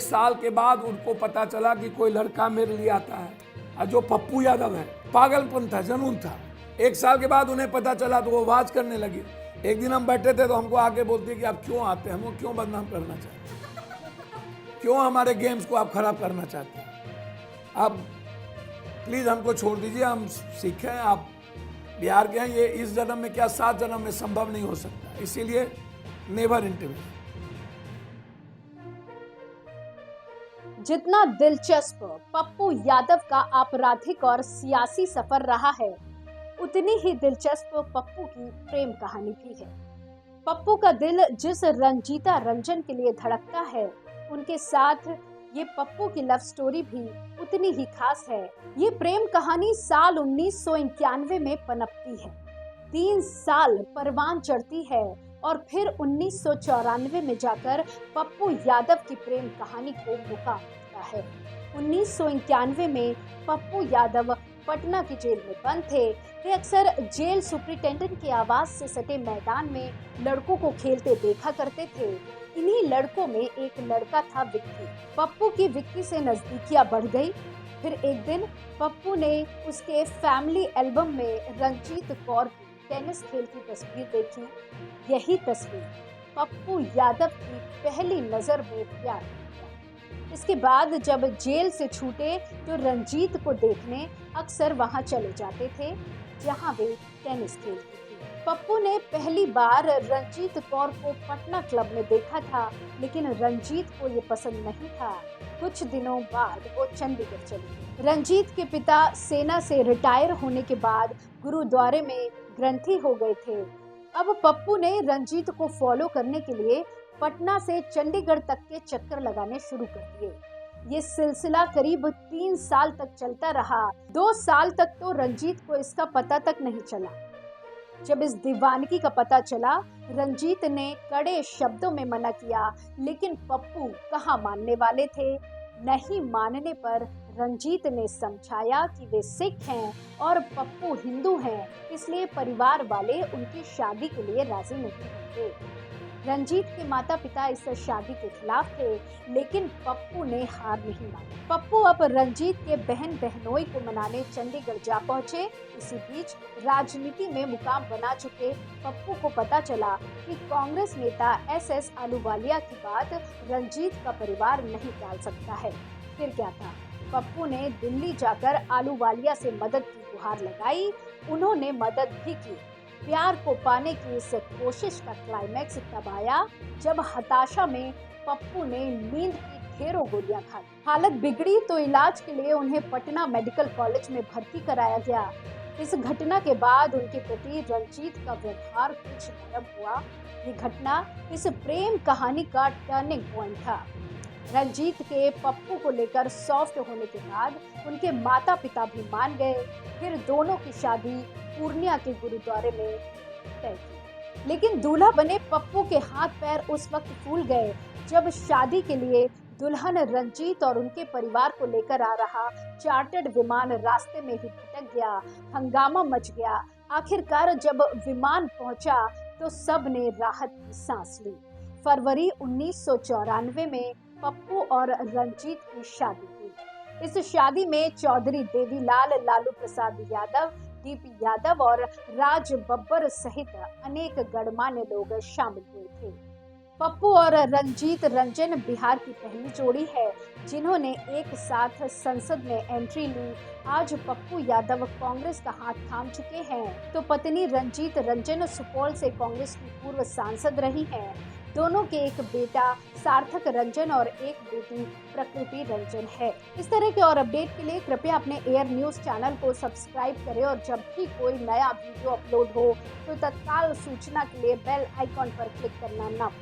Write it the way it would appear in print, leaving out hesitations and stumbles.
साल के बाद उनको पता चला कि कोई लड़का मेरे लिए आता है, और जो पप्पू यादव है, पागलपन था, जुनून था। 1 साल के बाद उन्हें पता चला तो वो आवाज करने लगी। एक दिन हम बैठे थे तो हमको आके बोलती है कि आप क्यों आते हैं, हमको क्यों बदनाम करना चाहते हैं, क्यों हमारे गेम्स को आप खराब करना चाहते हैं। आप प्लीज हमको छोड़ दीजिए, हम सीखें, आप बिहार के हैं, ये इस जन्म में क्या 7 जन्म में संभव नहीं हो सकता, इसीलिए नेवर इंटरव्यू। जितना दिलचस्प पप्पू यादव का आपराधिक और सियासी सफर रहा है, उतनी ही दिलचस्प पप्पू की प्रेम कहानी भी है। पप्पू का दिल जिस रंजीता रंजन के लिए धड़कता है, उनके साथ ये पप्पू की लव स्टोरी भी उतनी ही खास है। ये प्रेम कहानी साल 1991 में पनपती है, 3 साल परवान चढ़ती है और फिर 1994 में जाकर पप्पू यादव की प्रेम कहानी को मुकाम मिलता है। 1991 में पप्पू यादव पटना की जेल में बंद थे। वे अक्सर जेल सुपरिटेंडेंट के आवास से सटे मैदान में लड़कों को खेलते देखा करते थे। इन्हीं लड़कों में एक लड़का था विक्की। पप्पू की विक्की से नजदीकियां बढ़ गई। फिर एक दिन पप्पू ने उसके फैमिली एल्बम में रंजीत कौर की टेनिस खेलती तस्वीर देखी। यही तस्वीर पप्पू यादव की पहली नजर में प्यार हो गया। इसके बाद जब जेल से छूटे तो रंजीत को देखने अक्सर वहां चले जाते थे जहां वे टेनिस खेलती थी। पप्पू ने पहली बार रंजीत कौर को पटना क्लब में देखा था, लेकिन रंजीत को ये पसंद नहीं था। कुछ दिनों बाद वो चंडीगढ़ चली गई। रंजीत के पिता सेना से रिटायर होने के बाद गुरुद्वारे में ग्रंथी हो गए थे। अब पप्पू ने रंजीत को फॉलो करने के लिए पटना से चंडीगढ़ तक के चक्कर लगाने शुरू कर दिए। ये सिलसिला करीब 3 साल तक चलता रहा। 2 साल तक तो रंजीत को इसका पता तक नहीं चला। जब इस दीवानगी का पता चला, रंजीत ने कड़े शब्दों में मना किया, लेकिन पप्पू कहाँ मानने वाले थे। नहीं मानने पर रंजीत ने समझाया कि वे सिख हैं और पप्पू हिंदू हैं, इसलिए परिवार वाले उनकी शादी के लिए राजी नहीं होंगे। रंजीत के माता पिता इस शादी के खिलाफ थे, लेकिन पप्पू ने हार नहीं मानी। पप्पू अब रंजीत के बहन बहनोई को मनाने चंडीगढ़ जा पहुंचे। इसी बीच राजनीति में मुकाम बना चुके पप्पू को पता चला कि कांग्रेस नेता SS आलूवालिया की बात रंजीत का परिवार नहीं टाल सकता है। फिर क्या था, पप्पू ने दिल्ली जाकर आलूवालिया से मदद की गुहार लगाई। उन्होंने मदद भी की। प्यार को पाने की इस कोशिश का क्लाइमैक्स तब आया जब हताशा में पप्पू ने नींद की ढेरों गोलियां खा ली। हालत बिगड़ी तो इलाज के लिए उन्हें पटना मेडिकल कॉलेज में भर्ती कराया गया। इस घटना के बाद उनके प्रति रंजीत का व्यवहार कुछ नरम हुआ। ये घटना इस प्रेम कहानी का टर्निंग पॉइंट था। रंजीत के पप्पू को लेकर सॉफ्ट होने के बाद उनके माता पिता भी मान गए। फिर दोनों की शादी पूर्णिया के गुरुद्वारे में तय की। लेकिन दूल्हा बने पप्पू के हाथ पैर उस वक्त फूल गए जब शादी के लिए दुल्हन रंजीत और उनके परिवार को लेकर आ रहा चार्टर्ड विमान रास्ते में ही भटक गया। हंगामा मच गया। आखिरकार जब विमान पहुंचा तो सब ने राहत की सांस ली। फरवरी 1994 में पप्पू और रंजीत की शादी हुई। इस शादी में चौधरी देवीलाल, लालू प्रसाद यादव, DP यादव और राज बब्बर सहित अनेक गणमान्य लोग शामिल हुए थे। पप्पू और रंजीत रंजन बिहार की पहली जोड़ी है जिन्होंने एक साथ संसद में एंट्री ली। आज पप्पू यादव कांग्रेस का हाथ थाम चुके हैं तो पत्नी रंजीत रंजन सुपौल से कांग्रेस की पूर्व सांसद रही हैं। दोनों के एक बेटा सार्थक रंजन और एक बेटी प्रकृति रंजन है। इस तरह के और अपडेट के लिए कृपया अपने एयर न्यूज चैनल को सब्सक्राइब करें और जब भी कोई नया वीडियो अपलोड हो तो तत्काल सूचना के लिए बेल आइकॉन पर क्लिक करना ना भूलें।